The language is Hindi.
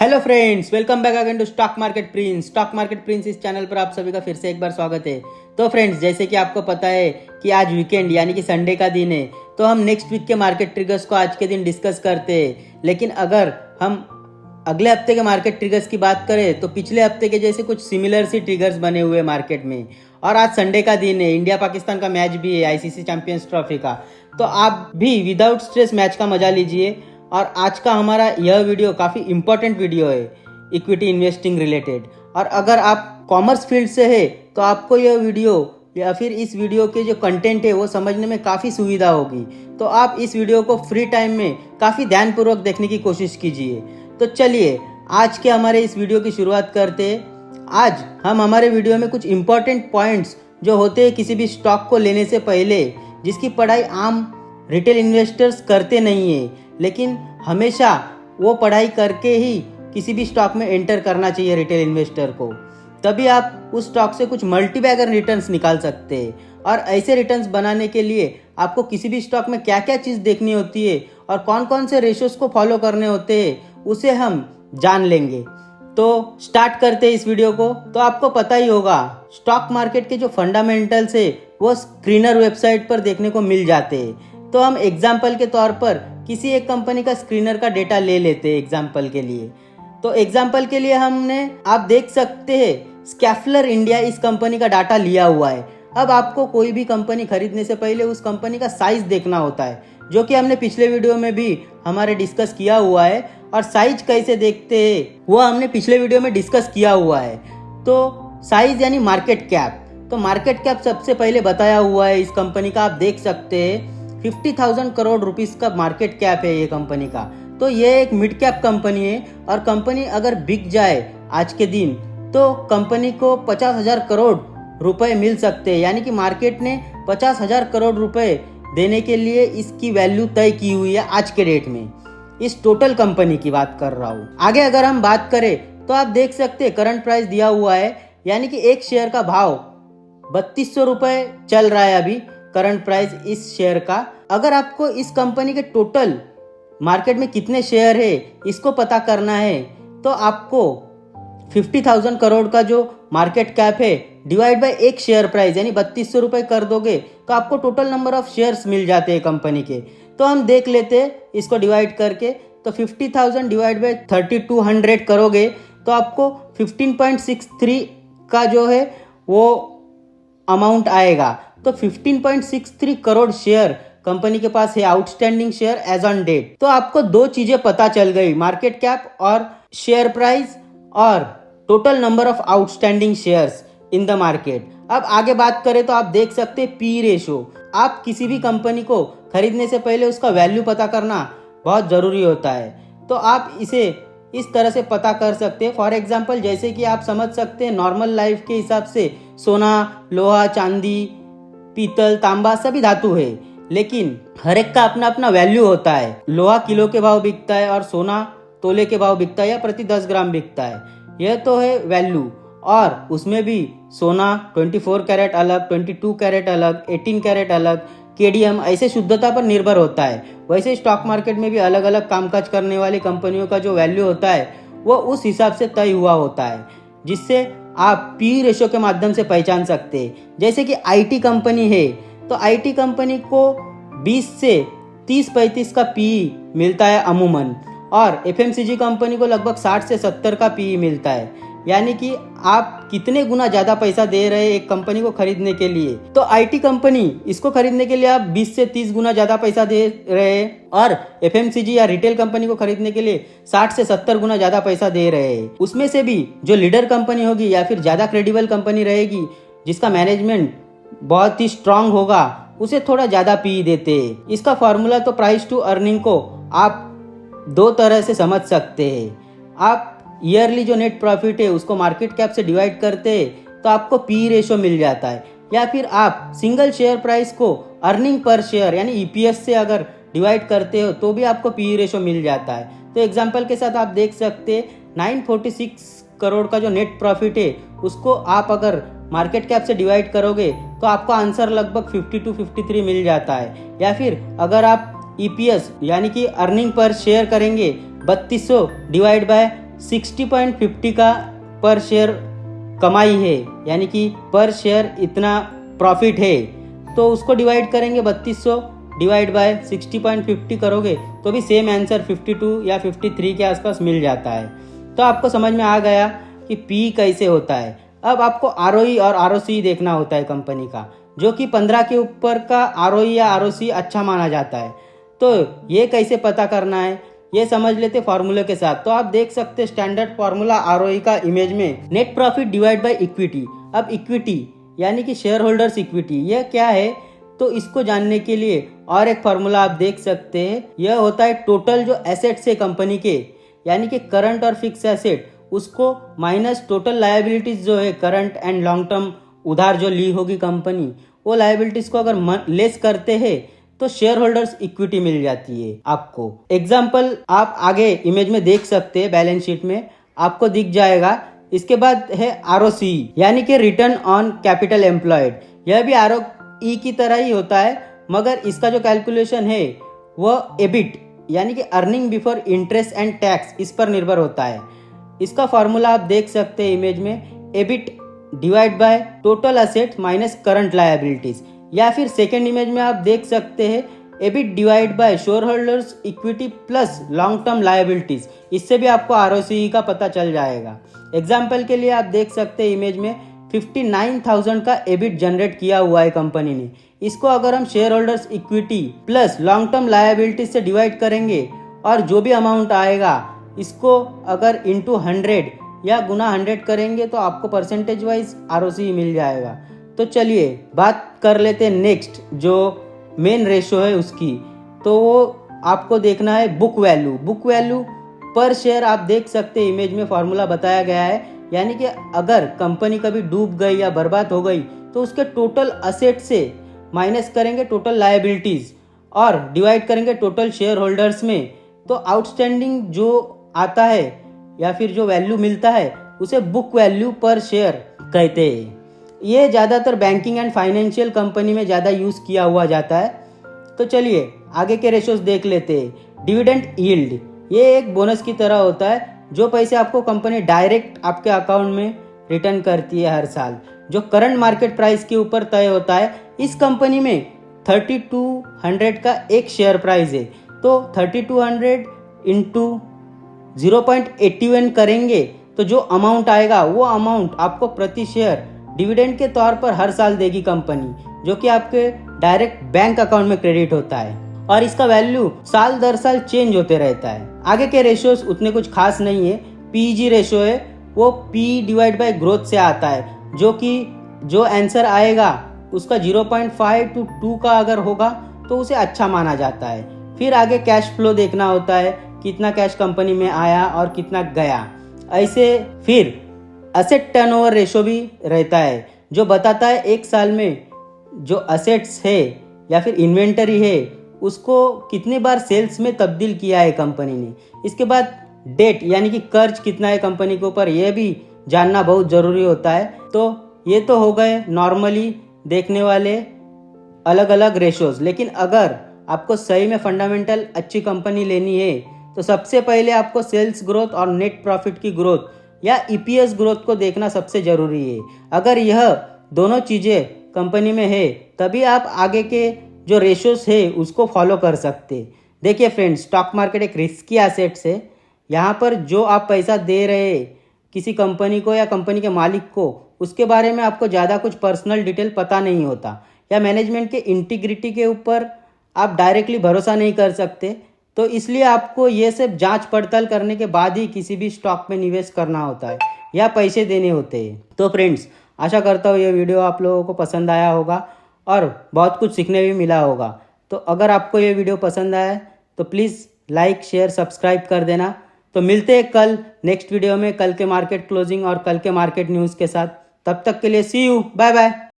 Hello friends, welcome back again to stock market prince. Stock market prince इस चैनल पर आप सभी का फिर से एक बार स्वागत है। तो फ्रेंड्स, जैसे कि आपको पता है कि आज वीकेंड यानी कि संडे का दिन है, तो हम नेक्स्ट वीक के मार्केट ट्रिगर्स को आज के दिन डिस्कस करते हैं। लेकिन अगर हम अगले हफ्ते के मार्केट ट्रिगर्स की बात करें तो पिछले हफ्ते के जैसे कुछ सिमिलर सी ट्रिगर्स बने हुए मार्केट में। और आज संडे का दिन है, इंडिया पाकिस्तान का मैच भी है आईसीसी चैंपियंस ट्रॉफी का। तो आप भी विदाउट स्ट्रेस मैच का मजा लीजिए। और आज का हमारा यह वीडियो काफ़ी इंपॉर्टेंट वीडियो है इक्विटी इन्वेस्टिंग रिलेटेड। और अगर आप कॉमर्स फील्ड से है तो आपको यह वीडियो या फिर इस वीडियो के जो कंटेंट है वो समझने में काफ़ी सुविधा होगी। तो आप इस वीडियो को फ्री टाइम में काफ़ी ध्यानपूर्वक देखने की कोशिश कीजिए। तो चलिए आज के हमारे इस वीडियो की शुरुआत करते हैं। आज हम हमारे वीडियो में कुछ इंपॉर्टेंट पॉइंट्स जो होते हैं किसी भी स्टॉक को लेने से पहले, जिसकी पढ़ाई आम रिटेल इन्वेस्टर्स करते नहीं है, लेकिन हमेशा वो पढ़ाई करके ही किसी भी स्टॉक में एंटर करना चाहिए रिटेल इन्वेस्टर को। तभी आप उस स्टॉक से कुछ मल्टीबैगर रिटर्न्स निकाल सकते हैं। और ऐसे रिटर्न्स बनाने के लिए आपको किसी भी स्टॉक में क्या क्या चीज़ देखनी होती है और कौन कौन से रेशियोज को फॉलो करने होते हैं उसे हम जान लेंगे। तो स्टार्ट करते हैं इस वीडियो को। तो आपको पता ही होगा, स्टॉक मार्केट के जो फंडामेंटल्स है वो स्क्रीनर वेबसाइट पर देखने को मिल जाते हैं। तो हम एग्जाम्पल के तौर पर किसी एक कंपनी का स्क्रीनर का डेटा ले लेते हैं एग्जाम्पल के लिए। तो एग्जाम्पल के लिए आप देख सकते हैं स्कैफलर इंडिया इस कंपनी का डाटा लिया हुआ है। अब आपको कोई भी कंपनी खरीदने से पहले उस कंपनी का साइज देखना होता है, जो कि हमने पिछले वीडियो में भी हमारे डिस्कस किया हुआ है। और साइज कैसे देखते हैं वो हमने पिछले वीडियो में डिस्कस किया हुआ है। तो साइज यानी मार्केट कैप। तो मार्केट कैप सबसे पहले बताया हुआ है इस कंपनी का, आप देख सकते हैं 50,000 करोड़ रुपीस का मार्केट कैप है ये कंपनी का। तो ये एक मिड कैप कंपनी है और कंपनी अगर बिक जाए आज के दिन तो कंपनी को 50,000 करोड़ रुपए मिल सकते हैं। यानी कि मार्केट ने 50,000 करोड़ रुपए देने के लिए इसकी वैल्यू तय की हुई है आज के डेट में। इस टोटल कंपनी की बात कर रहा हूँ। आगे अगर हम बात करें तो आप देख सकते हैं करंट प्राइस दिया हुआ है, यानी कि एक शेयर का भाव 3200 रुपए चल रहा है अभी करंट प्राइस इस शेयर का। अगर आपको इस कंपनी के टोटल मार्केट में कितने शेयर है इसको पता करना है तो आपको 50,000 करोड़ का जो मार्केट कैप है डिवाइड बाय एक शेयर प्राइस यानी 3200 रुपए कर दोगे तो आपको टोटल नंबर ऑफ शेयर्स मिल जाते हैं कंपनी के। तो हम देख लेते हैं इसको डिवाइड करके। तो 50,000 डिवाइड बाय 3200 करोगे तो आपको 15.63 का जो है वो अमाउंट आएगा। तो 15.63 करोड़ शेयर कंपनी के पास है outstanding share as on date. तो आपको दो चीजें पता चल गई, मार्केट कैप और शेयर प्राइस और total number of outstanding shares in the market. अब आगे बात करें तो आप देख सकते हैं पी रेशो। आप किसी भी कंपनी को खरीदने से पहले उसका वैल्यू पता करना बहुत जरूरी होता है। तो आप इसे इस तरह से पता कर सकते हैं। फॉर एग्जाम्पल, जैसे कि आप समझ सकते हैं नॉर्मल लाइफ के हिसाब से सोना, लोहा, चांदी, पीतल, तांबा सभी धातु है, लेकिन हर एक का अपना अपना वैल्यू होता है। लोहा किलो के भाव बिकता है और सोना तोले के भाव बिकता है या प्रति 10 ग्राम बिकता है। यह तो है वैल्यू। और उसमें भी सोना 24 कैरेट अलग, 22 कैरेट अलग, 18 कैरेट अलग, केडीएम ऐसे शुद्धता पर निर्भर होता है। वैसे स्टॉक मार्केट में भी अलग अलग कामकाज करने वाली कंपनियों का जो वैल्यू होता है वो उस हिसाब से तय हुआ होता है, जिससे आप पी रेशो के माध्यम से पहचान सकते हैं। जैसे कि आईटी कंपनी है तो आईटी कंपनी को 20 से 30-35 का पी मिलता है अमूमन, और एफएमसीजी कंपनी को लगभग 60 से 70 का पी मिलता है। यानी कि आप कितने गुना ज्यादा पैसा दे रहे हैं एक कंपनी को खरीदने के लिए। तो आईटी कंपनी इसको खरीदने के लिए आप 20 से 30 गुना ज्यादा पैसा दे रहे हैं, और एफएमसीजी या रिटेल कंपनी को खरीदने के लिए 60 से 70 गुना ज्यादा पैसा दे रहे हैं। उसमें से भी जो लीडर कंपनी होगी या फिर ज्यादा क्रेडिबल कंपनी रहेगी, जिसका मैनेजमेंट बहुत ही स्ट्रांग होगा, उसे थोड़ा ज्यादा पी देते हैं। इसका फॉर्मूला तो प्राइस टू अर्निंग को आप दो तरह से समझ सकते हैं। आप ईयरली जो नेट प्रॉफिट है उसको मार्केट कैप से डिवाइड करते हैं तो आपको पी रेशो मिल जाता है, या फिर आप सिंगल शेयर प्राइस को अर्निंग पर शेयर यानी ईपीएस से अगर डिवाइड करते हो तो भी आपको पी रेशो मिल जाता है। तो एग्जांपल के साथ आप देख सकते हैं 946 करोड़ का जो नेट प्रॉफिट है उसको आप अगर मार्केट कैप से डिवाइड करोगे तो आपको आंसर लगभग 52-53 मिल जाता है। या फिर अगर आप ईपीएस यानी कि अर्निंग पर शेयर करेंगे 3200 डिवाइड बाय 60.50 का पर शेयर कमाई है, यानी कि पर शेयर इतना प्रॉफिट है, तो उसको डिवाइड करेंगे 3200 डिवाइड बाय 60.50 करोगे तो भी सेम आंसर 52 या 53 के आसपास मिल जाता है। तो आपको समझ में आ गया कि पी कैसे होता है। अब आपको आरओई और आरओसी देखना होता है कंपनी का, जो कि 15 के ऊपर का आरओई या आरओसी अच्छा माना जाता है। तो ये कैसे पता करना है ये समझ लेते फार्मूले के साथ। तो आप देख सकते स्टैंडर्ड फार्मूला आरओई का इमेज में, net profit divide by equity. अब इक्विटी यानी कि शेयर होल्डर्स इक्विटी, यह क्या है? तो इसको जानने के लिए और एक फार्मूला आप देख सकते हैं, यह होता है टोटल जो एसेट्स है कंपनी के, यानी कि करंट और फिक्स एसेट, उसको माइनस टोटल लायबिलिटीज जो है करंट एंड लॉन्ग टर्म उधार जो ली होगी कंपनी, वो लायबिलिटीज को अगर लेस करते हैं तो शेयर होल्डर्स इक्विटी मिल जाती है आपको। एग्जाम्पल आप आगे इमेज में देख सकते हैं, बैलेंस शीट में आपको दिख जाएगा। इसके बाद है आरओसी यानी कि रिटर्न ऑन कैपिटल एम्प्लॉयड। यह भी आरओई की तरह ही होता है, मगर इसका जो कैलकुलेशन है वह एबिट यानी कि earning before interest and tax, इस पर निर्भर होता है। इसका फॉर्मूला आप देख सकते हैं इमेज में, EBIT divide by total asset minus current liabilities, या फिर सेकेंड इमेज में आप देख सकते हैं EBIT divide by shareholders equity plus long term liabilities. इससे भी आपको आरओसी का पता चल जाएगा। एग्जाम्पल के लिए आप देख सकते हैं इमेज में 59,000 का एबिट जनरेट किया हुआ है कंपनी ने। इसको अगर हम share holders equity plus long term liabilities से डिवाइड करेंगे और जो भी अमाउंट आएगा इसको अगर इंटू 100 या गुना 100 करेंगे तो आपको परसेंटेज वाइज आरओसी मिल जाएगा। तो चलिए बात कर लेते हैं नेक्स्ट जो मेन रेशो है उसकी। तो वो आपको देखना है बुक वैल्यू। बुक वैल्यू पर शेयर आप देख सकते हैं इमेज में फॉर्मूला बताया गया है, यानी कि अगर कंपनी कभी डूब गई या बर्बाद हो गई तो उसके टोटल असेट से माइनस करेंगे टोटल लायबिलिटीज और डिवाइड करेंगे टोटल शेयर होल्डर्स में, तो आउटस्टैंडिंग जो आता है या फिर जो वैल्यू मिलता है उसे बुक वैल्यू पर शेयर कहते हैं। ये ज़्यादातर बैंकिंग एंड फाइनेंशियल कंपनी में ज़्यादा यूज़ किया हुआ जाता है। तो चलिए आगे के रेशोज देख लेते हैं। डिविडेंड यील्ड, ये एक बोनस की तरह होता है, जो पैसे आपको कंपनी डायरेक्ट आपके अकाउंट में रिटर्न करती है हर साल, जो करंट मार्केट प्राइस के ऊपर तय होता है। इस कंपनी में 3200 का एक शेयर प्राइस है, तो 3200 इंटू 0.81 करेंगे तो जो अमाउंट आएगा वो अमाउंट आपको प्रति शेयर डिविडेंड के तौर पर हर साल देगी कंपनी, जो कि आपके डायरेक्ट बैंक अकाउंट में क्रेडिट होता है और इसका वैल्यू साल दर साल चेंज होते रहता है। आगे के रेशियोज उतने कुछ खास नहीं है। पीजी रेशियो है वो पी डिवाइड बाय ग्रोथ से आता है, जो कि जो आंसर आएगा उसका 0.5 to 2 का अगर होगा तो उसे अच्छा माना जाता है। फिर आगे कैश फ्लो देखना होता है, कितना कैश कंपनी में आया और कितना गया। ऐसे फिर असेट टर्नओवर रेशो भी रहता है, जो बताता है एक साल में जो असेट्स है या फिर इन्वेंटरी है उसको कितने बार सेल्स में तब्दील किया है कंपनी ने। इसके बाद डेट यानी कि कर्ज कितना है कंपनी के ऊपर, यह भी जानना बहुत ज़रूरी होता है। तो ये तो हो गए नॉर्मली देखने वाले अलग अलग रेशोज। लेकिन अगर आपको सही में फंडामेंटल अच्छी कंपनी लेनी है तो सबसे पहले आपको सेल्स ग्रोथ और नेट प्रॉफिट की ग्रोथ या ईपीएस ग्रोथ को देखना सबसे ज़रूरी है। अगर यह दोनों चीज़ें कंपनी में है तभी आप आगे के जो रेशोस है उसको फॉलो कर सकते। देखिए फ्रेंड्स, स्टॉक मार्केट एक रिस्की एसेट्स है। यहाँ पर जो आप पैसा दे रहे किसी कंपनी को या कंपनी के मालिक को, उसके बारे में आपको ज़्यादा कुछ पर्सनल डिटेल पता नहीं होता, या मैनेजमेंट के इंटीग्रिटी के ऊपर आप डायरेक्टली भरोसा नहीं कर सकते। तो इसलिए आपको ये सब जांच पड़ताल करने के बाद ही किसी भी स्टॉक में निवेश करना होता है या पैसे देने होते हैं। तो फ्रेंड्स, आशा करता हूँ ये वीडियो आप लोगों को पसंद आया होगा और बहुत कुछ सीखने भी मिला होगा। तो अगर आपको ये वीडियो पसंद आया तो प्लीज़ लाइक शेयर सब्सक्राइब कर देना। तो मिलते हैं कल नेक्स्ट वीडियो में, कल के मार्केट क्लोजिंग और कल के मार्केट न्यूज़ के साथ। तब तक के लिए सी यू, बाय बाय।